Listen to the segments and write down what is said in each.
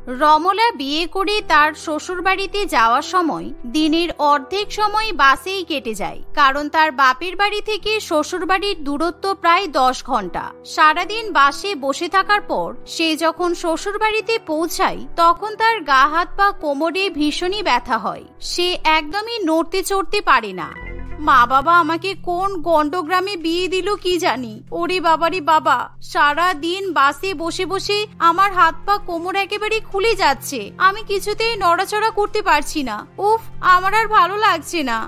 রমলা বিয়ে করে তার শ্বশুরবাড়িতে যাওয়ার সময় দিনের অর্ধেক সময় বাসেই কেটে যায়, কারণ তার বাপের বাড়ি থেকে শ্বশুরবাড়ির দূরত্ব প্রায় 10 ঘন্টা। সারাদিন বাসে বসে থাকার পর সে যখন শ্বশুরবাড়িতে পৌঁছায় তখন তার গা হাত পা কোমরে ভীষণই ব্যথা হয়। সে একদমই নড়তে চড়তে পারে না। মা বাবা আমাকে কোন গন্ডগ্রামে বিয়ে দিল কি জানি। ওরে বাবারে বাবা, সারা দিন বাসে বসে বসে আমার হাত পা কোমর একেবারে খুলে যাচ্ছে। আমি কিছুতেই নড়াচড়া করতে পারছি না। উফ, আমার আর ভালো লাগছে না।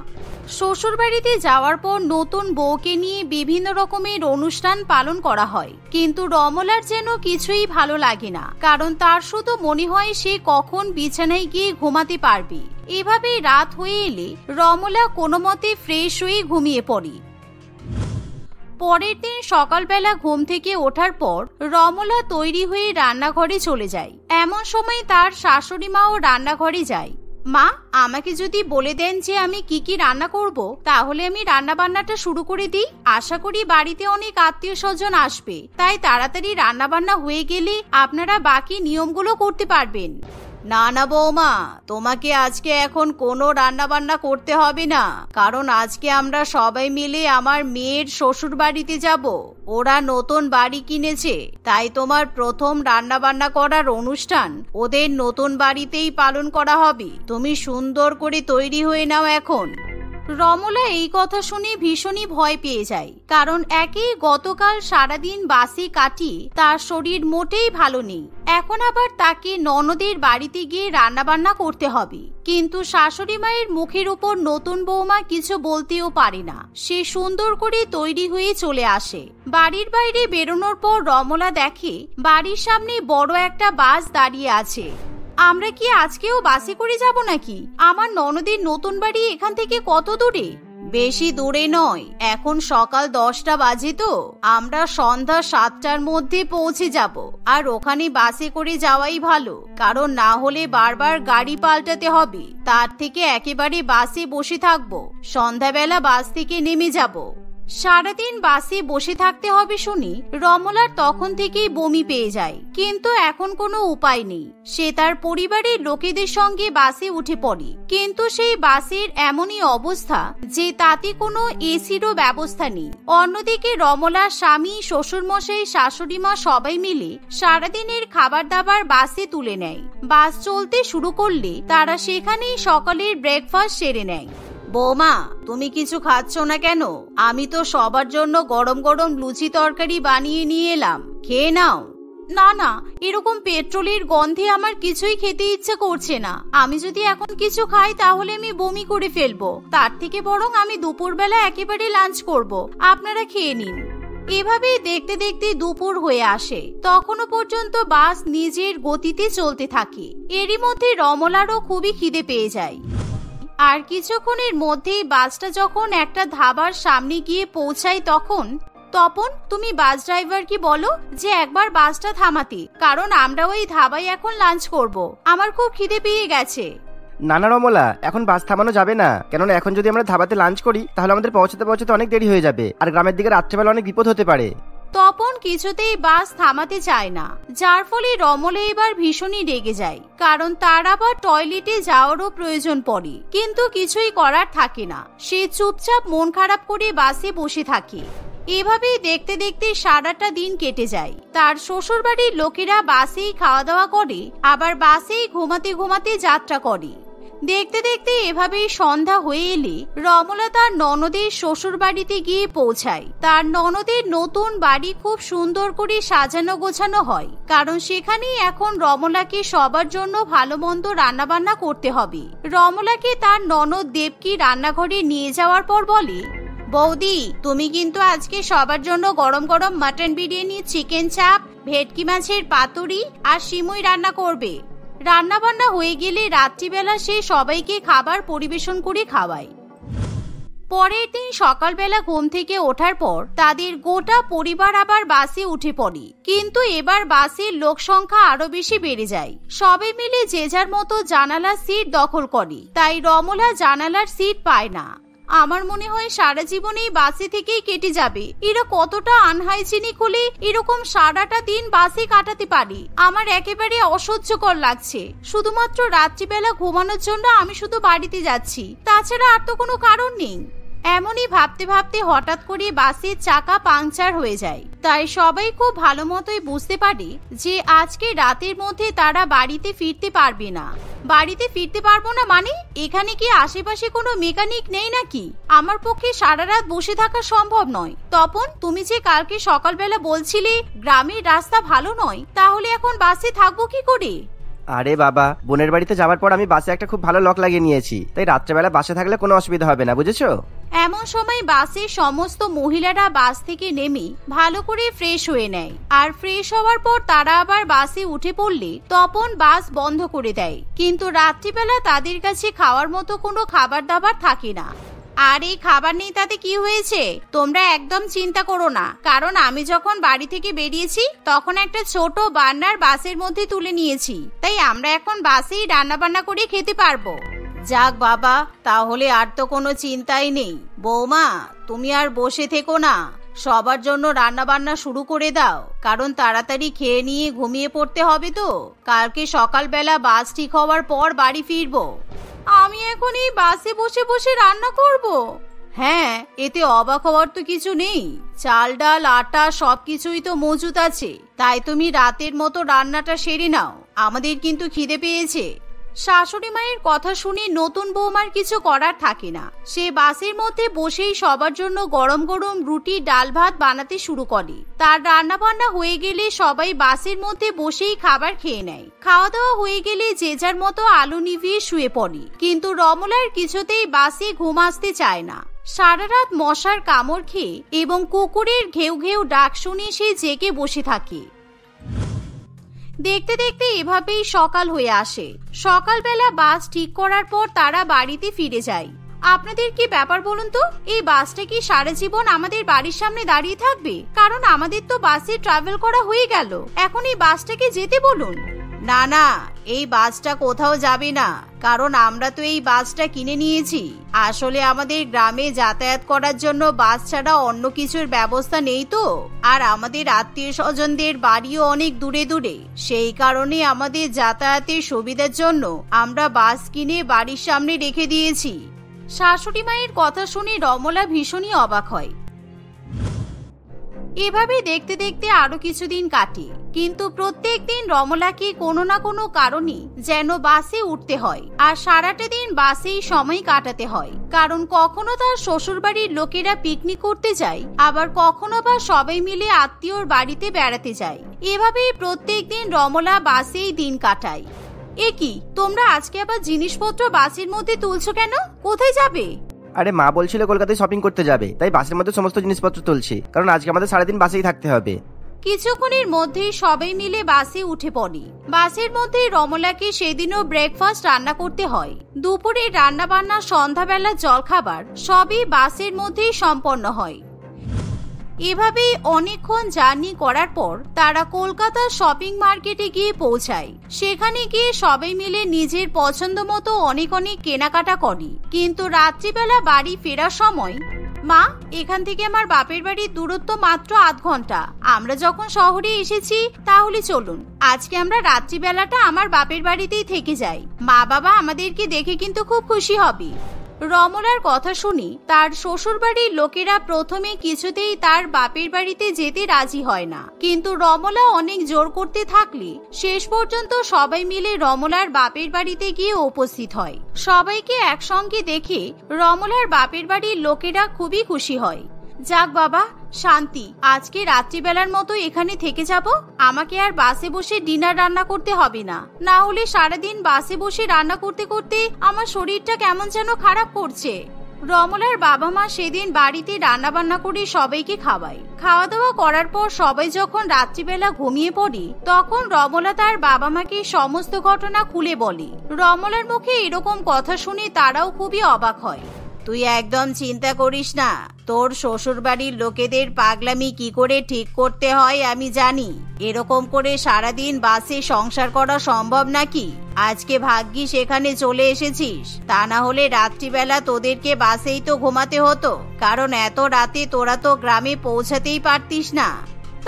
শ্বশুর বাড়িতে যাওয়ার পর নতুন বউকে নিয়ে বিভিন্ন রকমের অনুষ্ঠান পালন করা হয়, কিন্তু রমলার যেন কিছুই ভালো লাগে না, কারণ তার শুধু মনে হয় সে কখন বিছানায় গিয়ে ঘুমাতে পারবে। এভাবে রাত হয়ে এলে রমলা কোনো মতে ফ্রেশ হয়ে ঘুমিয়ে পড়ে। পরের দিন সকালবেলা ঘুম থেকে ওঠার পর রমলা তৈরি হয়ে রান্নাঘরে চলে যায়। এমন সময় তার শাশুড়ি মাও রান্নাঘরে যায়। মা, আমাকে যদি বলে দেন যে আমি কি কি রান্না করব, তাহলে আমি রান্না বান্নাটা শুরু করে দিই। আশা করি বাড়িতে অনেক আত্মীয় স্বজন আসবে, তাই তাড়াতাড়ি রান্না বান্না হয়ে গেলে আপনারা বাকি নিয়মগুলো করতে পারবেন। না না বৌমা, তোমাকে আজকে এখন কোনো রান্না বান্না করতে হবে না, কারণ আজকে আমরা সবাই মিলে আমার মেয়ের শ্বশুর বাড়িতে যাব। ওরা নতুন বাড়ি কিনেছে, তাই তোমার প্রথম রান্না বান্না করার অনুষ্ঠান ওদের নতুন বাড়িতেই পালন করা হবে। তুমি সুন্দর করে তৈরি হয়ে নাও এখন। রমলা এই কথা শুনে ভীষণই ভয় পেয়ে যায়, কারণ একই গতকাল সারাদিন বাসে কাটিয়ে তার শরীর মোটেই ভালো নেই। এখন আবার তাকে ননদের বাড়িতে গিয়ে রান্না বান্না করতে হবে। কিন্তু শাশুড়ি মায়ের মুখের উপর নতুন বৌমা কিছু বলতেও পারে না। সে সুন্দর করে তৈরি হয়ে চলে আসে। বাড়ির বাইরে বেরোনোর পর রমলা দেখে বাড়ির সামনে বড় একটা বাস দাঁড়িয়ে আছে। আমরা কি আজকেও বাসে করে যাব নাকি? আমার ননদের নতুন বাড়ি এখান থেকে কত দূরে? বেশি দূরে নয়, এখন সকাল 10টা বাজে তো আমরা সন্ধ্যা 7টার মধ্যে পৌঁছে যাব। আর ওখানে বাসে করে যাওয়াই ভালো, কারণ না হলে বারবার গাড়ি পাল্টাতে হবে। তার থেকে একেবারে বাসে বসে থাকবো, সন্ধ্যাবেলা বাস থেকে নেমে যাব। সারাদিন বাসে বসে থাকতে হবে শুনি রমলার তখন থেকেই বমি পেয়ে যায়, কিন্তু এখন কোনো উপায় নেই। সে তার পরিবারের লোকেদের সঙ্গে বাসে উঠে পড়ে, কিন্তু সেই বাসের এমনই অবস্থা যে তাতে কোনো এসিরও ব্যবস্থা নেই। অন্যদিকে রমলার স্বামী, শ্বশুরমশাই, শাশুড়ি মা সবাই মিলে সারাদিনের খাবার দাবার বাসে তুলে নেয়। বাস চলতে শুরু করলে তারা সেখানেই সকালের ব্রেকফাস্ট সেরে নেয়। বৌমা, তুমি কিছু খাচ্ছ না কেন? আমি তো সবার জন্য গরম গরম লুচি তরকারি বানিয়ে নিয়ে এলাম, খেয়ে নাও। না না, এরকম পেট্রোলের গন্ধে আমার কিছুই খেতে ইচ্ছে করছে না। আমি যদি এখন কিছু খাই তাহলে আমি বমি করে ফেলবো। তার থেকে বরং আমি দুপুরবেলা একেবারে লাঞ্চ করব, আপনারা খেয়ে নিন। এভাবেই দেখতে দেখতে দুপুর হয়ে আসে। তখনও পর্যন্ত বাস নিজের গতিতে চলতে থাকে। এরই মধ্যে রমলারও খুবই খিদে পেয়ে যায়। আর কিছুক্ষণের মধ্যেই বাসটা যখন একটা ধাবার সামনে গিয়ে পৌঁছায় তপন, তুমি বাস ড্রাইভারকে বলো যে একবার বাসটা থামাতে, কারণ আমরা ওই ধাবায় এখন লাঞ্চ করব। আমার খুব খিদে পেয়ে গেছে। না না রমলা, এখন বাস থামানো যাবে না, কেননা এখন যদি আমরা ধাবাতে লাঞ্চ করি তাহলে আমাদের পৌঁছাতে অনেক দেরি হয়ে যাবে, আর গ্রামের দিকে রাত্রেবেলা অনেক বিপদ হতে পারে। তপন কিছুতেই বাস থামাতে চায় না, যার ফলে রমলা এবার ভীষণই রেগে যায়, কারণ তার আবার টয়লেটে যাওয়ারও প্রয়োজন পড়ে। কিন্তু কিছুই করার থাকে না, সে চুপচাপ মন খারাপ করে বাসে বসে থাকে। এভাবেই দেখতে দেখতে সারাটা দিন কেটে যায়। তার শ্বশুর বাড়ির লোকেরা বাসেই খাওয়া দাওয়া করে, আবার বাসেই ঘুমাতে ঘুমাতে যাত্রা করে। দেখতে দেখতে এভাবেই সন্ধ্যা হয়ে এলে রমলা তার ননদের শ্বশুর বাড়িতে গিয়ে পৌঁছায়। তার ননদের নতুন বাড়ি খুব সুন্দর করে সাজানো গোছানো হয়, কারণ সেখানেই এখন রমলাকে সবার জন্য ভালো মন্দ রান্না বান্না করতে হবে। রমলাকে তার ননদ দেবকী রান্নাঘরে নিয়ে যাওয়ার পর বলে, বৌদি, তুমি কিন্তু আজকে সবার জন্য গরম গরম মাটন বিরিয়ানি, চিকেন চাপ, ভেটকি মাছের পাতুরি আর সিমুই রান্না করবে। রান্না বান্না হয়ে গেলে রাত্রিবেলা সে সবাইকে খাবার পরিবেশন করে খাওয়ায়। পরের দিন সকালবেলা ঘুম থেকে ওঠার পর তাদের গোটা পরিবার আবার বাসে উঠে পড়ে, কিন্তু এবার বাসের লোক সংখ্যা আরো বেশি বেড়ে যায়। সবাই মিলে যে যার মতো জানালার সিট দখল করে, তাই রমলা জানালার সিট পায় না। আমার মনে হয় সারা জীবন এই বাসে থেকেই কেটে যাবে। এরা কতটা আনহাইজিনিক হলে এরকম সারাটা দিন বাসে কাটাতে পারি। আমার একেবারে অসহ্যকর লাগছে। শুধুমাত্র রাত্রিবেলা ঘুমানোর জন্য আমি শুধু বাড়িতে যাচ্ছি, তাছাড়া আর তো কোনো কারণ নেই। এমনই ভাবতে ভাবতে হঠাৎ করে বাসের চাকা পাংচার হয়ে যায়। তাই সবাই খুব ভালো মতোই বুঝতে পারে যে আজকে রাতের মধ্যে তারা বাড়িতে ফিরতে পারবে না। বাড়িতে ফিরতে পারবো না মানে? এখানে কি আশেপাশে কোনো মেকানিক নেই নাকি? আমার পক্ষে সারা রাত বসে থাকা সম্ভব নয়। তপন, তুমি যে কালকে সকালবেলা বলছিলে গ্রামের রাস্তা ভালো নয়, তাহলে এখন বাসে থাকবো কি করে? আরে বাবা, বোনের বাড়িতে যাওয়ার পর আমি বাসে একটা খুব ভালো লক লাগিয়ে নিয়েছি, তাই রাত্রেবেলা বাসে থাকলে কোনো অসুবিধা হবে না, বুঝেছো? এমন সময় বাসের সমস্ত মহিলারা বাস থেকে নেমে ভালো করে ফ্রেশ হয়ে নেয়। আর ফ্রেশ হওয়ার পর তারা আবার বাসে উঠে পড়লে তপন বাস বন্ধ করে দেয়। কিন্তু রাত্রিবেলা তাদের কাছে খাওয়ার মতো কোনো খাবার দাবার থাকে না। আর এই খাবার নেই তাতে কি হয়েছে? তোমরা একদম চিন্তা করো না, কারণ আমি যখন বাড়ি থেকে বেরিয়েছি তখন একটা ছোট বার্নার বাসের মধ্যে তুলে নিয়েছি, তাই আমরা এখন বাসেই রান্না বান্না করে খেতে পারবো। যাক বাবা, তাহলে আর তো কোনো চিন্তাই নেই। বৌমা, তুমি আর বসে থেকো না, সবার জন্য রান্না বান্না শুরু করে দাও, কারণ তাড়াতাড়ি খেয়ে নিয়ে ঘুমিয়ে পড়তে হবে তো। কালকে সকালবেলা বাস ঠিক হওয়ার পর বাড়ি ফিরবো। আমি এখন এই বাসে বসে বসে রান্না করব? হ্যাঁ, এতে অবাক হওয়ার তো কিছু নেই। চাল ডাল আটা সবকিছুই তো মজুত আছে, তাই তুমি রাতের মতো রান্নাটা সেরে নাও, আমাদের কিন্তু খিদে পেয়েছে। শাশুড়ি মায়ের কথা শুনে নতুন বৌমার কিছু করার থাকে না। সে বাসের মধ্যে বসেই সবার জন্য গরম গরম রুটি ডাল ভাত বানাতে শুরু করে। তার রান্না বান্না হয়ে গেলে সবাই বাসের মধ্যে বসেই খাবার খেয়ে নেয়। খাওয়া দাওয়া হয়ে গেলে যে যার মতো আলো নিভিয়ে শুয়ে পড়ে। কিন্তু রমলার কিছুতেই বাসে ঘুম আসতে চায় না। সারা রাত মশার কামড় খেয়ে এবং কুকুরের ঘেউ ঘেউ ডাক শুনে সে জেগে বসে থাকে। দেখতে দেখতে এভাবেই সকাল হয়ে আসে। সকালবেলা বাস ঠিক করার পর তারা বাড়িতে ফিরে যায়। আপনাদের কি ব্যাপার বলুন তো? এই বাসটা কি সারা জীবন আমাদের বাড়ির সামনে দাঁড়িয়ে থাকবে? কারণ আমাদের তো বাসে ট্রাভেল করা হয়ে গেল, এখন এই বাসটাকে যেতে বলুন। না না, এই বাসটা কোথাও যাবে না, কারণ আমরা তো এই বাসটা কিনে নিয়েছি। আসলে আমাদের গ্রামে যাতায়াত করার জন্য বাস ছাড়া অন্য কিছুর ব্যবস্থা নেই তো, আর আমাদের আত্মীয় স্বজনদের বাড়িও অনেক দূরে দূরে। সেই কারণে আমাদের যাতায়াতের সুবিধার জন্য আমরা বাস কিনে বাড়ির সামনে রেখে দিয়েছি। শাশুড়ি মায়ের কথা শুনে রমলা ভীষণই অবাক হয়। এভাবে দেখতে দেখতে আরো কিছুদিন কাটে, কিন্তু প্রত্যেক দিন রমলাকে কোনো না কোনো কারণে যেন বাসে উঠতে হয়, আর সারাটা দিন বাসেই সময় কাটাতে হয়। কারণ কখনো তার শ্বশুর বাড়ির লোকেরা পিকনিক করতে যায়, আবার কখনো বা সবাই মিলে আত্মীয়র বাড়িতে বেড়াতে যায়। এভাবেই প্রত্যেক দিন রমলা বাসেই দিন কাটায়। এ কি, তোমরা আজকে আবার জিনিসপত্র বাসের মধ্যে তুলছো কেন? কোথায় যাবে? আরে মা বলছিল কলকাতায় শপিং করতে যাবে, তাই বাসের মধ্যে সমস্ত জিনিসপত্র তুলছি, কারণ আজকে আমাদের সারাদিন বাসেই থাকতে হবে। কিছুক্ষণের মধ্যেই সবাই মিলে বাসে উঠে পড়ে। বাসের মধ্যে রমলাকে সেদিনও ব্রেকফাস্ট রান্না করতে হয়। দুপুরে রান্না বান্না, সন্ধ্যাবেলা জলখাবার সবই বাসের মধ্যেই সম্পন্ন হয়। এভাবেই অনেকক্ষণ জার্নি করার পর তারা কলকাতার শপিং মার্কেটে গিয়ে পৌঁছায়। সেখানে গিয়ে সবাই মিলে নিজের পছন্দ মতো অনেক অনেক কেনাকাটা করে। কিন্তু রাত্রিবেলা বাড়ি ফেরার সময়, মা, এখান থেকে আমার বাপের বাড়ির দূরত্ব মাত্র 8 ঘন্টা। আমরা যখন শহরে এসেছি, তাহলে চলুন আজকে আমরা রাত্রিবেলাটা আমার বাপের বাড়িতেই থেকে যাই। মা বাবা আমাদেরকে দেখে কিন্তু খুব খুশি হবে। রমলার কথা শুনি তার শ্বশুর বাড়ির লোকেরা প্রথমে কিছুতেই তার বাপের বাড়িতে যেতে রাজি হয় না, কিন্তু রমলা অনেক জোর করতে থাকলে শেষ পর্যন্ত সবাই মিলে রমলার বাপের বাড়িতে গিয়ে উপস্থিত হয়। সবাইকে একসঙ্গে দেখে রমলার বাপের বাড়ির লোকেরা খুবই খুশি হয়। যাক বাবা, শান্তি, আজকে রাত্রিবেলার মতো এখানে থেকে যাব। আমাকে আর বাসে বসে ডিনার রান্না করতে হবে না, না হলে সারাদিন বাসে বসে রান্না করতে করতে আমার শরীরটা কেমন যেন খারাপ করছে। রমলার বাবা মা সেদিন বাড়িতে রান্না বান্না করে সবাইকে খাওয়ায়। খাওয়া দাওয়া করার পর সবাই যখন রাত্রিবেলা ঘুমিয়ে পড়ে, তখন রমলা তার বাবা মাকে সমস্ত ঘটনা খুলে বলে। রমলার মুখে এরকম কথা শুনে তারাও খুবই অবাক হয়। তুই একদম চিন্তা করিস না, তোর শ্বশুর বাড়ির লোকেদের পাগলামি কি করে ঠিক করতে হয় আমি জানি। এরকম করে সারাদিন বাসে সংসার করা সম্ভব নাকি? আজকে ভাগ্যিস এখানে চলে এসেছিস, তা না হলে রাত্রিবেলা তোদেরকে বাসেই তো ঘুমাতে হতো, কারণ এত রাতে তোরা তো গ্রামে পৌঁছাতেই পারতিস না।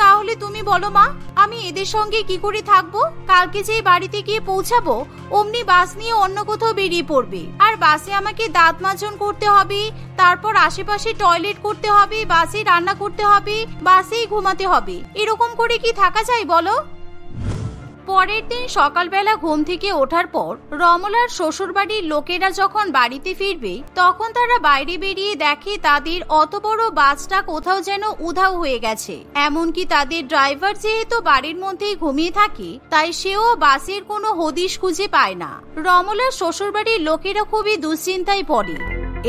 তাহলে তুমি বলো মা, আমি এদের সঙ্গে কি করে থাকবো? কালকে যে বাড়িতে গিয়ে পৌঁছাবো অমনি বাস নিয়ে অন্য কোথাও বেরিয়ে পড়বে, আর বাসে আমাকে দাঁত মাজন করতে হবে, তারপর আশেপাশে টয়লেট করতে হবে, বাসে রান্না করতে হবে, বাসেই ঘুমাতে হবে। এরকম করে কি থাকা যায় বলো? পরের দিন সকালবেলা ঘুম থেকে ওঠার পর রমলার শ্বশুরবাড়ির লোকেরা যখন বাড়িতে ফিরবে তখন তারা বাইরে বেরিয়ে দেখে তাদের অত বড় বাসটা কোথাও যেন উধাও হয়ে গেছে। এমনকি তাদের ড্রাইভার যেহেতু বাড়ির মধ্যেই ঘুমিয়ে থাকে তাই সেও বাসের কোনো হদিশ খুঁজে পায় না। রমলার শ্বশুরবাড়ির লোকেরা খুবই দুশ্চিন্তায় পড়ে।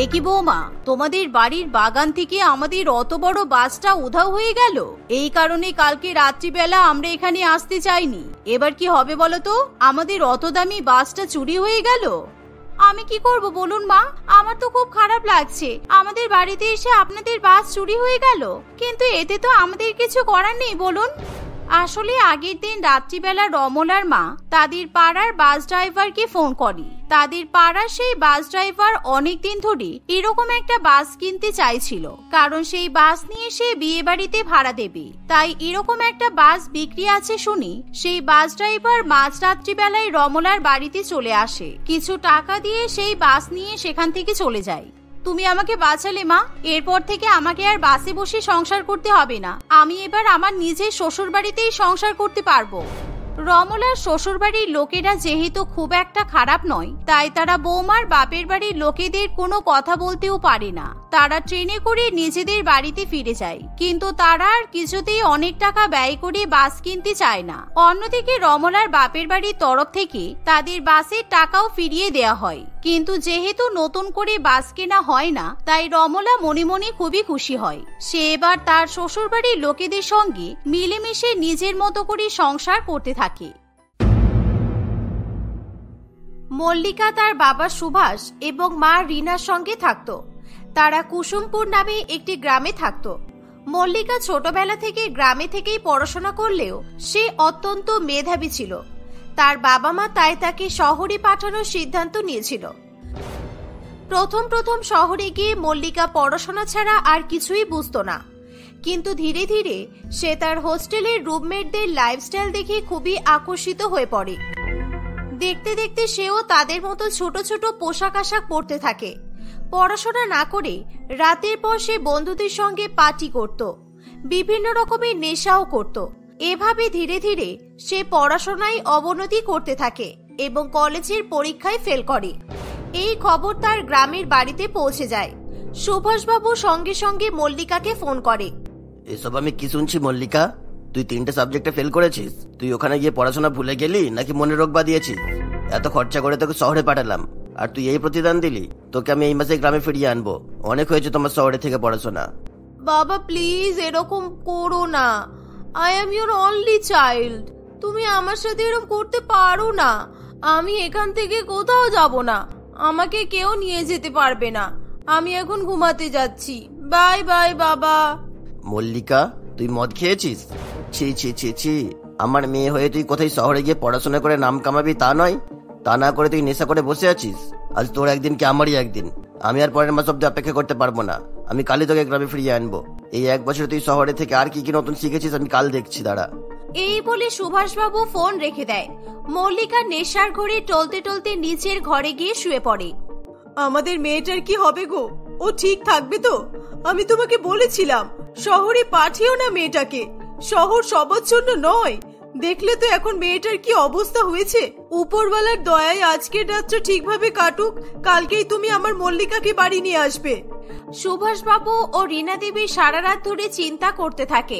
এ কি বৌমা, তোমাদের বাড়ির বাগান থেকে আমাদের অত বড় বাসটা উধাও হয়ে গেল, এই কারণে কালকে রাত্রিবেলা আমরা এখানে আসতে চাইনি। এবার কি হবে বলো তো? আমাদের অত দামি বাসটা চুরি হয়ে গেল। আমি কি করব বলুন মা, আমার তো খুব খারাপ লাগছে। আমাদের বাড়িতে এসে আপনাদের বাস চুরি হয়ে গেল, কিন্তু এতে তো আমাদের কিছু করার নেই বলুন। আসলে আগের দিন রাত্রিবেলা রমলার মা তাদের পাড়ার বাস ড্রাইভারকে ফোন করে। তাদের পাড়ার সেই বাস ড্রাইভার অনেকদিন ধরে এরকম একটা বাস কিনতে চাইছিল, কারণ সেই বাস নিয়ে সে বিয়ে বাড়িতে ভাড়া দেবে। তাই এরকম একটা বাস বিক্রি আছে শুনি সেই বাস ড্রাইভার মাঝরাত্রি বেলায় রমলার বাড়িতে চলে আসে। কিছু টাকা দিয়ে সেই বাস নিয়ে সেখান থেকে চলে যায়। তুমি আমাকে বাঁচালে মা, এরপর থেকে আমাকে আর বাসে বসে সংসার করতে হবে না। আমি এবার আমার নিজের শ্বশুর বাড়িতেই সংসার করতে পারবো। রমলার শ্বশুরবাড়ির লোকেরা যেহেতু খুব একটা খারাপ নয়, তাই তারা বৌমার বাপের বাড়ির লোকেদের কোনো কথা বলতেও পারে না। তারা ট্রেনে করে নিজেদের বাড়িতে ফিরে যায়, কিন্তু তারা আর কিছুতেই অনেক টাকা ব্যয় করে বাস কিনতে চায় না। অন্যদিকে রমলার বাপের বাড়ির তরফ থেকে তাদের বাসের টাকাও ফিরিয়ে দেয়া হয়, কিন্তু যেহেতু নতুন করে বাস কেনা হয় না তাই রমলা মনে মনে খুবই খুশি হয়। সে এবার তার শ্বশুরবাড়ির লোকেদের সঙ্গে মিলেমিশে নিজের মতো করে সংসার করতে থাকে। মল্লিকা তার বাবা সুভাষ এবং মা রিনার সঙ্গে থাকতো। তারা কুসুমপুর নামে একটি গ্রামে থাকতো। মল্লিকা ছোটবেলা থেকে গ্রামে থেকেই পড়াশোনা করলেও সে অত্যন্ত মেধাবী ছিল। তার বাবা মা তাই তাকে শহরে পাঠানোর সিদ্ধান্ত নিয়েছিল। প্রথম প্রথম শহরে গিয়ে মল্লিকা পড়াশোনা ছাড়া আর কিছুই বুঝতো না, কিন্তু ধীরে ধীরে সে তার হোস্টেলের রুমমেটদের লাইফস্টাইল দেখে খুবই আকর্ষিত হয়ে পড়ে। দেখতে দেখতে সেও তাদের মতো ছোট ছোট পোশাক আশাক পরতে থাকে। পড়াশোনা না করে রাতের পর সে বন্ধুদের সঙ্গে পার্টি করত, বিভিন্ন রকমের নেশাও করত। এভাবে ধীরে ধীরে সে পড়াশোনায় অবনতি করতে থাকে এবং কলেজের পরীক্ষায় ফেল করে। এই খবর তার গ্রামের বাড়িতে পৌঁছে যায়। সুভাষবাবু সঙ্গে সঙ্গে মল্লিকাকে ফোন করে। এসব আমি কি শুনছি মল্লিকা, তুই 3টে সাবজেক্টে ফেল করেছিস? তুই ওখানে গিয়ে পড়াশোনা ভুলে গেলি নাকি মনে রোগ বাঁধিয়েছিস? এত খরচা করে তোকে শহরে পাঠালাম আর তুই এই প্রতিদান দিলি? তোকে আমি এই মাসে গ্রামে ফিরিয়ে আনবো। অনেক হয়েছে তোমার শহরে থেকে পড়াশোনা। বাবা প্লিজ এরকম করো না, I am your only child. তুমি আমার সাথে এরকম করতে পারো না। আমি এখান থেকে কোথাও যাব না, আমাকে কেউ নিয়ে যেতে পারবে না। আমি এখন ঘুমাতে যাচ্ছি, বাই বাই বাবা। মল্লিকা, তুই মদ খেয়েছিস? ছি ছি ছি ছি, আমার মেয়ে হয়ে তুই কোথায় শহরে গিয়ে পড়াশোনা করে নাম কামাবি তা নয়, তা না করে তুই নেশা করে বসে আছিস। আজ তোর একদিন কি আমারই একদিন। আমি আর পরের মাস অব্দি অপেক্ষা করতে পারবো না। আমি কালই তোকে গ্রামে ফিরিয়ে আনবো। এই 1 বছর তুই শহরে থেকে আর কি কি নতুন শিখেছিস আমি কাল দেখছি, দাঁড়া। এই বলে সুভাষবাবু ফোন রেখে দেয়। মল্লিকা নেশার ঘরে টলতে টলতে নিচের ঘরে গিয়ে শুয়ে পড়ে। আমাদের মেয়েটার কি হবে গো? ও ঠিক থাকবে তো? আমি তোমাকে বলেছিলাম শহরে পাঠিও না মেয়েটাকে, শহর সবার জন্য নয়। দেখলে তো এখন মেয়েটার কি অবস্থা হয়েছে। উপরওয়ালার দয়ায় আজকের রাতটা ঠিকভাবে কাটুক, কালকেই তুমি আমার মল্লিকাকে বাড়ি নিয়ে আসবে। সুভাষবাবু ও রীনা দেবী সারা রাত ধরে চিন্তা করতে থাকে।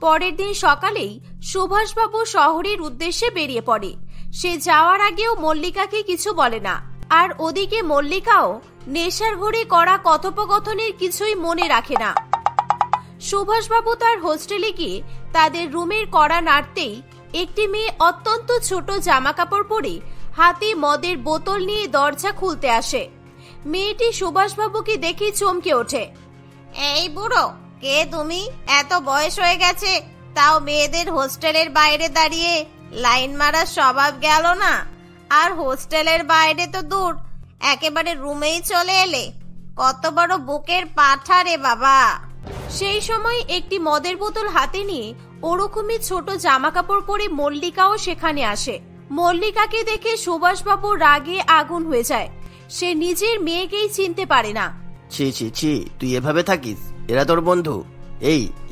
পরের দিন সকালেই সুভাষবাবু শহরের উদ্দেশ্যে বেরিয়ে পড়ে। সে যাওয়ার আগেও মল্লিকাকে কিছু বলে না, আর ওদিকে মল্লিকাও নেশার ঘরে করা কথোপকথনের কিছুই মনে রাখে না। সুভাষবাবু তার হোস্টেলে গিয়ে তাদের রুমের কড়া নাড়তেই একটি মেয়ে অত্যন্ত ছোট জামা কাপড় পরে হাতে মদের বোতল নিয়ে দরজা খুলতে আসে। মেয়েটি সুভাষবাবুকে দেখে চমকে ওঠে। এই বুড়ো, কে তুমি? এত বয়স হয়ে গেছে, তাও মেয়েদের হোস্টেলের বাইরে দাঁড়িয়ে লাইন মারার স্বভাব গেল না? আর হোস্টেলের বাইরে তো দূর, একেবারে রুমেই চলে এলে। কত বড় বুকের পাঠা রে বাবা। সেই সময় একটি মদের বোতল হাতে নিয়ে ওরকমই ছোট জামা কাপড় পরে মল্লিকাও সেখানে আসে। মল্লিকাকে দেখে সুভাষবাবু রাগে আগুন হয়ে যায়। সে নিজের মেয়েকেই চিনতে পারে না। ছি ছি ছি, তুই এভাবে থাকিস? এরা তোর বন্ধু?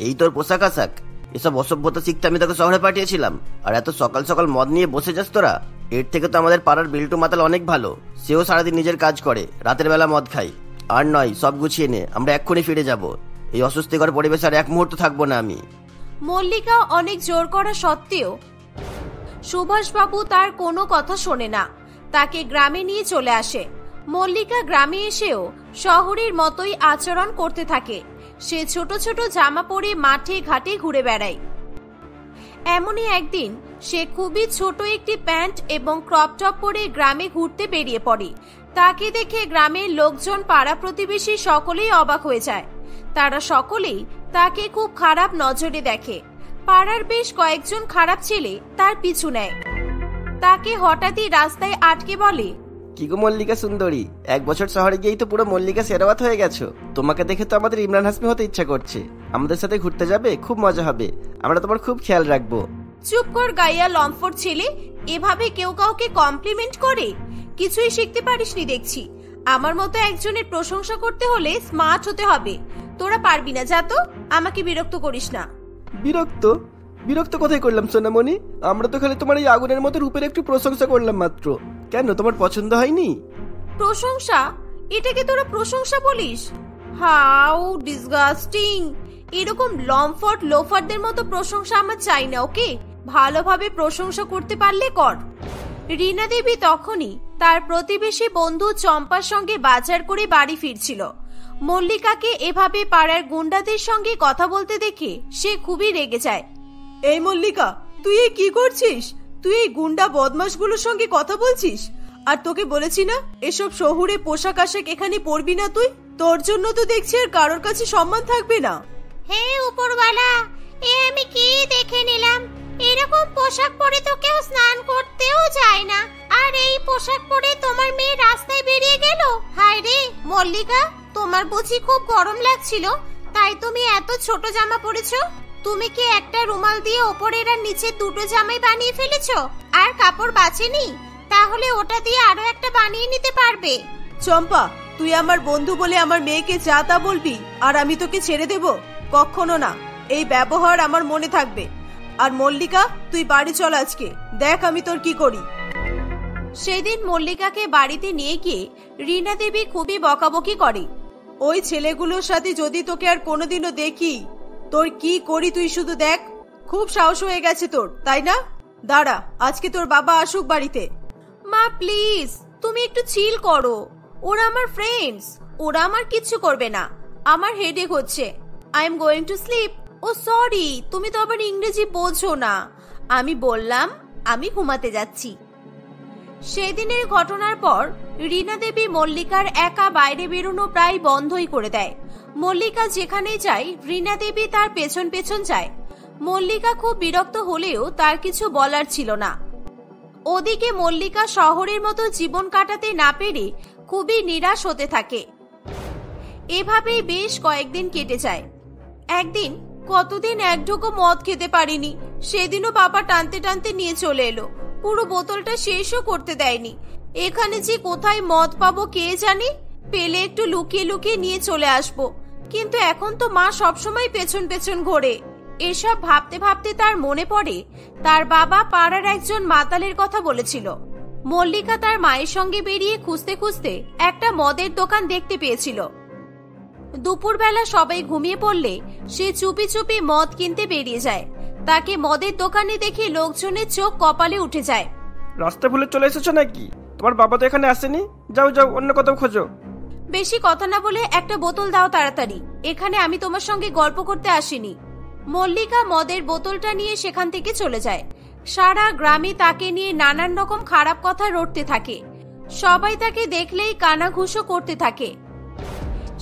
এই তোর পোশাক আশাক? এসব অসভ্যতা শিখতে আমি তোকে শহরে পাঠিয়েছিলাম, আর এত সকাল সকাল মদ নিয়ে বসে যাস তোরা? এর থেকে তো আমাদের পাড়ার বিল্টু মাতাল অনেক ভালো। সেও সারাদিন নিজের কাজ করে, রাতের বেলা মদ খাই। আর নয়, সব গুছিয়ে নে, আমরা এক্ষুনি ফিরে যাব। এই অস্বস্তিকর পরিবেশে আর এক মুহূর্ত থাকবো না আমি। মল্লিকা অনেক জোর করা সত্ত্বেও সুভাষবাবু তার কোনো কথা শোনে না, তাকে গ্রামে নিয়ে চলে আসে। মল্লিকা গ্রামে এসেও শহরের মতোই আচরণ করতে থাকে। সে ছোট ছোট জামা পরে মাঠে ঘাটে ঘুরে বেড়ায়। এমনই একদিন সে খুবই ছোট একটি প্যান্ট এবং ক্রপ টপ পরে গ্রামে ঘুরতে বেরিয়ে পড়ে। তাকে দেখে গ্রামের লোকজন, পাড়া প্রতিবেশী সকলেই অবাক হয়ে যায়। তারা সকলেই তাকে খুব খারাপ নজরে দেখে। পাড়ার বেশ কয়েকজন খারাপ ছেলে তার পিছু নেয়। তাকে হঠাৎই রাস্তায় আটকে বলে, কি গো মল্লিকা সুন্দরী, 1 বছর শহরে গিয়েই তো পুরো মল্লিকা শেরাওয়াত হয়ে গেছো। তোমাকে দেখে তো আমাদের ইমরান হাসমি হতে ইচ্ছা করছে। আমাদের সাথে ঘুরতে যাবে? খুব মজা হবে, আমরা তোমার খুব খেয়াল রাখবো। চুপ কর গাইয়া লম্ফট ছেলে, এভাবে কেউ কাউকে কমপ্লিমেন্ট করে? কিছুই শিখতে পারিসনি দেখছি। আমার মতো একজনের প্রশংসা করতে হলে স্মার্ট হতে হবে। তোরা পারবি না, যা তো, আমাকে বিরক্ত করিস না। বিরক্ত কোথায় করলাম সোনামণি? আমরা তো খালি তোমার এই আগুনের মতো রূপের একটু প্রশংসা করলাম মাত্র। কেন, তোমার পছন্দ হয়নি? প্রশংসা? এটাকে তোরা প্রশংসা বলিস? How disgusting! এরকম লম্ফট লোফারদের মতো প্রশংসা আমার চাই না, ওকে? ভালোভাবে প্রশংসা করতে পারলে কর। রীনা দেবী তখনই তার প্রতিবেশী বন্ধু চম্পার সঙ্গে বাজার করে বাড়ি ফিরছিল। মল্লিকাকে এভাবে পাড়ার গুন্ডাদের সঙ্গে কথা বলতে দেখে সে খুবই রেগে যায়। এই মল্লিকা, তুই এই কি করছিস? তুই এই গুন্ডা বদমাশগুলোর সঙ্গে কথা বলছিস? আর তোকে বলেছি না এসব শহুরে পোশাক আশাক এখানে পরবি না তুই? তোর জন্য তো দেখছি আর কারোর কাছে সম্মান থাকবে না। হে উপরওয়ালা, এ আমি কি দেখে নিলাম? এরকম পোশাক পরে তো কেউ স্নান করতেও যায় না, আর এই পোশাক পরে তোমার মেয়ে রাস্তায় বেরিয়ে গেল। হায় রে মল্লিকা, তোমার বুঝি খুব গরম লাগছিল, তাই তুমি এত ছোট জামা পরেছো? তুমি কি একটা রুমাল দিয়ে ওপরের আর নিচের দুটো জামাই বানিয়ে ফেলেছো? আর কাপড় বাঁচেনি? তাহলে ওটা দিয়ে আরো একটা বানিয়ে নিতে পারবে। চম্পা, তুই আমার বন্ধু বলে আমার মেয়েকে যা তা বলবি, আর আমি তোকে ছেড়ে দেব? কখনো না। এই ব্যবহার আমার মনে থাকবে। আর মল্লিকা, তুই বাড়ি চল আজকে, দেখ আমি তোর কি করি। সেদিন মল্লিকাকে বাড়িতে নিয়ে গিয়ে রীনা দেবী খুবই বকাবকি করে। ওই ছেলেগুলোর সাথে যদি তোকে আর কোনোদিনও দেখি, তোর কি করি তুই শুধু দেখ। খুব সাহস হয়ে গেছে তোর, তাই না? দাঁড়া, আজকে তোর বাবা আসুক বাড়িতে। মা প্লিজ, তুমি একটু চিল করো। ওরা আমার ফ্রেন্ডস, ওরা আমার কিচ্ছু করবে না। আমার হেডেক হচ্ছে, I am going to sleep. Oh sorry, তুমি তো আবার ইংরেজি বোঝো না। আমি বললাম আমি ঘুমাতে যাচ্ছি। সেদিনের ঘটনার পর রীনা দেবী মল্লিকার একা বাইরে বেরোনো প্রায় বন্ধই করে দেয়। মল্লিকা যেখানেই যায় রীনা দেবী তার পেছন পেছন যায়। মল্লিকা খুব বিরক্ত হলেও তার কিছু বলার ছিল না। ওদিকে মল্লিকা শহরের মতো জীবন কাটাতে না পেরে খুবই নিরাশ হতে থাকে। এভাবেই বেশ কয়েকদিন কেটে যায়। একদিন কতদিন এক ঢোকো মদ খেতে পারিনি, সেদিনও বাবা টানতে টানতে নিয়ে চলে এলো। পুরো বোতলটা শেষও করতে দেয়নি। এখানে যে কোথায় মদ পাবো কে জানে, পেলে একটু লুকিয়ে লুকিয়ে নিয়ে চলে আসবো। কিন্তু এখন তো মা সবসময় পেছন পেছন ঘোরে। এসব ভাবতে ভাবতে তার মনে পড়ে তার বাবা পাড়ার একজন মাতালের কথা বলেছিল। মল্লিকা তার মায়ের সঙ্গে বেরিয়ে খুঁজতে খুঁজতে একটা মদের দোকান দেখতে পেয়েছিল। দুপুরবেলা সবাই ঘুমিয়ে পড়লে সে চুপি চুপি মদ কিনতে বেরিয়ে যায়। তাকে মদের দোকানে দেখে লোকজনের চোখ কপালে উঠে যায়। রাস্তা ভুলে চলে এসেছো নাকি? তোমার বাবা তো এখানে আসেনি। যাও যাও, অন্য কোথাও খোঁজো। বেশি কথা না বলে একটা বোতল দাও তাড়াতাড়ি, এখানে আমি তোমার সঙ্গে গল্প করতে আসিনি। মল্লিকা মদের বোতলটা নিয়ে সেখান থেকে চলে যায়। সারা গ্রামে তাকে নিয়ে নানান রকম খারাপ কথা রটতে থাকে। সবাই তাকে দেখলেই কানাঘুষো করতে থাকে।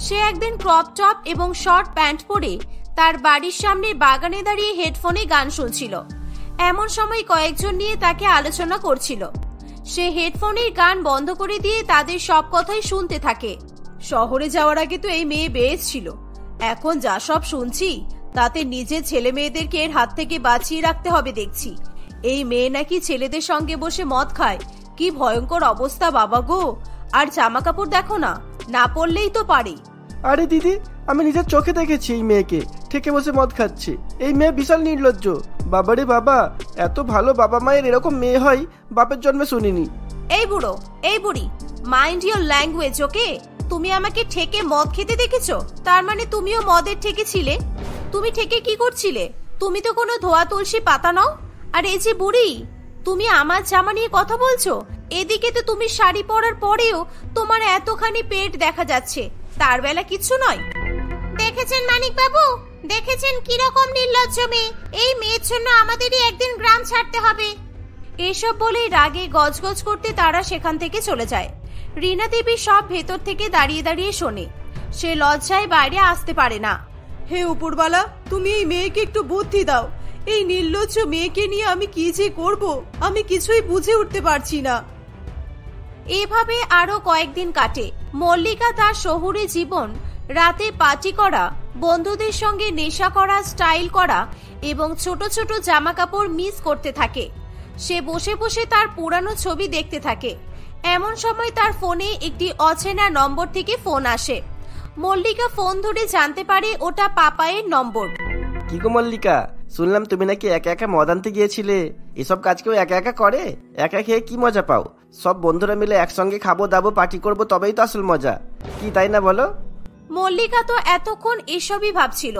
সে একদিন ক্রপ টপ এবং শর্ট প্যান্ট পরে তার বাড়ির সামনে বাগানে দাঁড়িয়ে হেডফোনে গান শুনছিল। এমন সময় কয়েকজন নিয়ে তাকে আলোচনা করছিল। সে হেডফোনের গান বন্ধ করে দিয়ে তাদের সব কথাই শুনতে থাকে। শহরে যাওয়ার আগে তো এই মেয়ে বেশ ছিল, এখন যা সব শুনছি তাতে নিজের ছেলে মেয়েদেরকে এর হাত থেকে বাঁচিয়ে রাখতে হবে দেখছি। এই মেয়ে নাকি ছেলেদের সঙ্গে বসে মদ খায়, কি ভয়ঙ্কর অবস্থা বাবা গো। আর জামা কাপড় দেখো না, না পরলেই তো পারে। আরে দিদি, আমি নিজের চোখে দেখেছি এই মেয়েকে ঠেকে বসে মদ খাচ্ছে। এই মেয়ে বিশাল নির্লজ্জ। বাবারে বাবা, এত ভালো বাবা মায়ের এরকম মেয়ে হয় বাপের জন্মে শুনিনি। এই বুড়ো, এই বুড়ি, মাইন্ড ইওর ল্যাঙ্গুয়েজ, ওকে? তুমি আমাকে ঠেকে মদ খেতে দেখেছো, তার মানে তুমিও মদের ঠেকে ছিলে। তুমি ঠেকে কি করছিলে? তুমি তো কোনো ধোয়া তুলসী পাতা নও। আর এই যে বুড়ি, তুমি আমার জামা নিয়ে কথা বলছো। এদিকে তো তুমি শাড়ি পরার পরেও তোমার এতখানি পেট দেখা যাচ্ছে, তার বেলা কিছু নয়। দেখেছেন মানিক বাবু, দেখেছেন কিরকম নির্লজ্জ মেয়ে। এই মেয়ের জন্য আমাদেরই একদিন গ্রাম ছাড়তে হবে। এসব বলে রাগে গজগজ করতে তারা সেখান থেকে চলে যায়। রীনা দেবী সব ভেতর থেকে দাঁড়িয়ে দাঁড়িয়ে শোনে। সে লজ্জায় বাইরে আসতে পারে না। হে উপরওয়ালা, তুমি এই মেয়েকে একটু বুদ্ধি দাও। এই নির্লজ্জ মেয়েকে নিয়ে আমি কি যে করব, আমি কিছুই বুঝে উঠতে পারছি না। এভাবে আরো কয়েকদিন কাটে। মল্লিকা তার শহুরে জীবন, রাতে পার্টি করা, বন্ধুদের সঙ্গে নেশা করা, স্টাইল করা এবং ছোট ছোট জামা কাপড় মিস করতে থাকে। সে বসে বসে তার পুরানো ছবি দেখতে থাকে। এমন সময় তার ফোনে একটি অচেনা নম্বর থেকে ফোন আসে। মল্লিকা ফোন ধরে জানতে পারে ওটা পাপায়ের নম্বর। কি গো মল্লিকা, শুনলাম তুমি নাকি একা একা মদ আনতে গিয়েছিলে। এসব কাজ কেউ একা একা করে? একা খেয়ে কি মজা পাও? সব বন্ধুরা মিলে একসঙ্গে খাবো দাবো পার্টি করবো, তবেই তো আসল মজা, কি তাই না বলো? মল্লিকা তো এতক্ষণ এসবই ভাবছিল।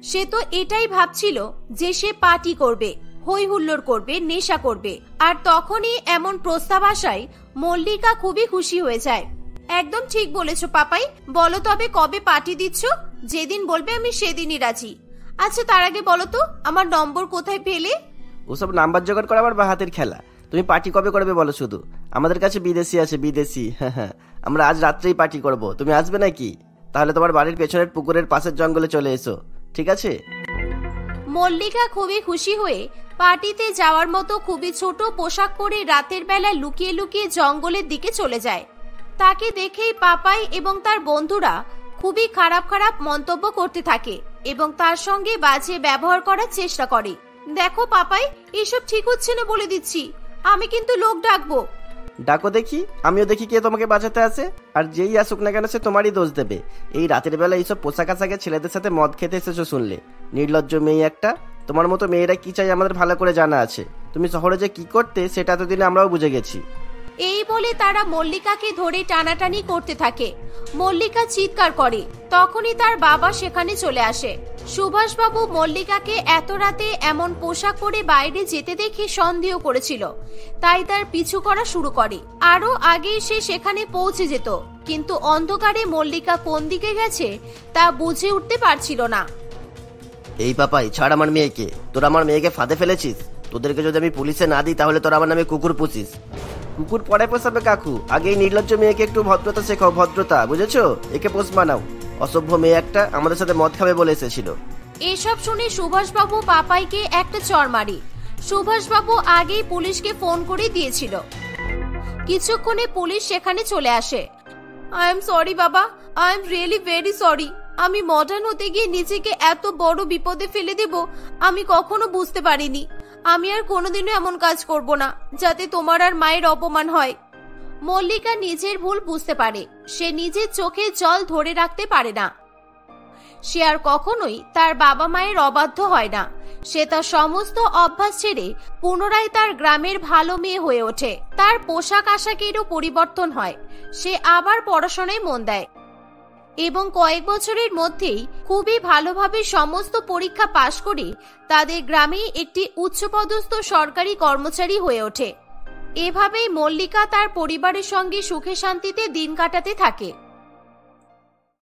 সে তো এটাই ভাবছিল যে সে পার্টি করবে, হই হুল্লোড় করবে, নেশা করবে। আর তখনই এমন প্রস্তাব আসায় মল্লিকা খুবই খুশি হয়ে যায়। একদম ঠিক বলেছো পাপাই। বলো তবে কবে পার্টি দিচ্ছ? যেদিন বলবে আমি সেদিনই রাজি। আচ্ছা তার আগে বলো তো আমার নম্বর কোথায় পেলে? ওসব নাম্বার জোগাড় করা আমার বাহাতের খেলা। তুমি পার্টি কবে করবে বলো শুধু। আমাদের কাছে বিদেশি আছে, বিদেশি। হ্যাঁ, আমরা আজ রাত্রেই পার্টি করব। তুমি আসবে নাকি? তাহলে তোমার বাড়ির পেছনের পুকুরের পাশের জঙ্গলে চলে এসো, ঠিক আছে? মল্লিকা খুবই খুশি হয়ে পার্টিতে যাওয়ার মতো খুবই ছোট পোশাক পরে রাতের বেলা লুকিয়ে লুকিয়ে জঙ্গলের দিকে চলে যায়। তাকে দেখেই পাপাই এবং তার বন্ধুরা খুবই খারাপ খারাপ মন্তব্য করতে থাকে এবং তার সঙ্গে বাজে ব্যবহার করার চেষ্টা করে। দেখো পাপাই, এসব ঠিক হচ্ছে না বলে দিচ্ছি। আমি কিন্তু লোক ডাকবো। ডাকো দেখি, আমিও দেখি কে তোমাকে বাঁচাতে আসে। আর যেই আসুক না কেন সে তোমারই দোষ দেবে। এই রাতের বেলা এইসব পোশাক আশাকে ছেলেদের সাথে মদ খেতে এসেছো শুনলে। নির্লজ্জ মেয়ে একটা। তোমার মতো মেয়েরা কি চাই আমাদের ভালো করে জানা আছে। তুমি শহরে যে কি করতে সেটা এতদিনে আমরাও বুঝে গেছি। এই বলে তারা মল্লিকাকে ধরে টানাটানি করতে থাকে। মল্লিকা চিৎকার করে। তখনই তার বাবা সেখানে চলে আসে। সুভাষবাবু মল্লিকাকে এত রাতে এমন পোশাক পরে বাইরে যেতে দেখে সন্দেহ করেছিল, তাই তার পিছু করা শুরু করে। আরো আগে সে সেখানে পৌঁছে যেত, কিন্তু অন্ধকারে মল্লিকা কোন দিকে গেছে তা বুঝে উঠতে পারছিল না। এই পাপাই, ছাড় আমার মেয়েকে। তোরা আমার মেয়েকে ফাঁদে ফেলেছিস। তোদেরকে যদি আমি পুলিশে না দিই তাহলে তোরা আমার নামে কুকুর পুষিস। কুকুর পরে পোষাবে কাকু, আগে এই নির্লজ্জ মেয়েকে একটু ভদ্রতা শেখাও, ভদ্রতা, বুঝেছো? একে পোষ বানাও। অসভ্য মেয়ে একটা, আমাদের সাথে মদ খাবে বলে এসেছিল। এসব শুনে সুভাষবাবু পাপাইকে একটা চড় মারে। সুভাষবাবু আগেই পুলিশকে ফোন করে দিয়েছিল। কিছুক্ষণে পুলিশ সেখানে চলে আসে। আই এম সরি বাবা, I am really very sorry. আমি মডার্ন হতে গিয়ে নিজেকে এত বড় বিপদে ফেলে দেব আমি কখনো বুঝতে পারিনি। আমি আর কোনোদিনও এমন কাজ করব না যাতে তোমার আর মায়ের অপমান হয়। মল্লিকা নিজের ভুল বুঝতে পারে। সে নিজের চোখে জল ধরে রাখতে পারে না। সে আর কখনোই তার বাবা মায়ের অবাধ্য হয় না। সে তার সমস্ত অভ্যাস ছেড়ে পুনরায় তার গ্রামের ভালো মেয়ে হয়ে ওঠে। তার পোশাক আশাকেরও পরিবর্তন হয়। সে আবার পড়াশোনায় মন দেয় এবং কয়েক বছরের মধ্যেই খুবই ভালোভাবে সমস্ত পরীক্ষা পাশ করে তাদের গ্রামে একটি উচ্চপদস্থ সরকারি কর্মচারী হয়ে ওঠে। এভাবেই মল্লিকা তার পরিবারের সঙ্গে সুখে শান্তিতে দিন কাটাতে থাকে।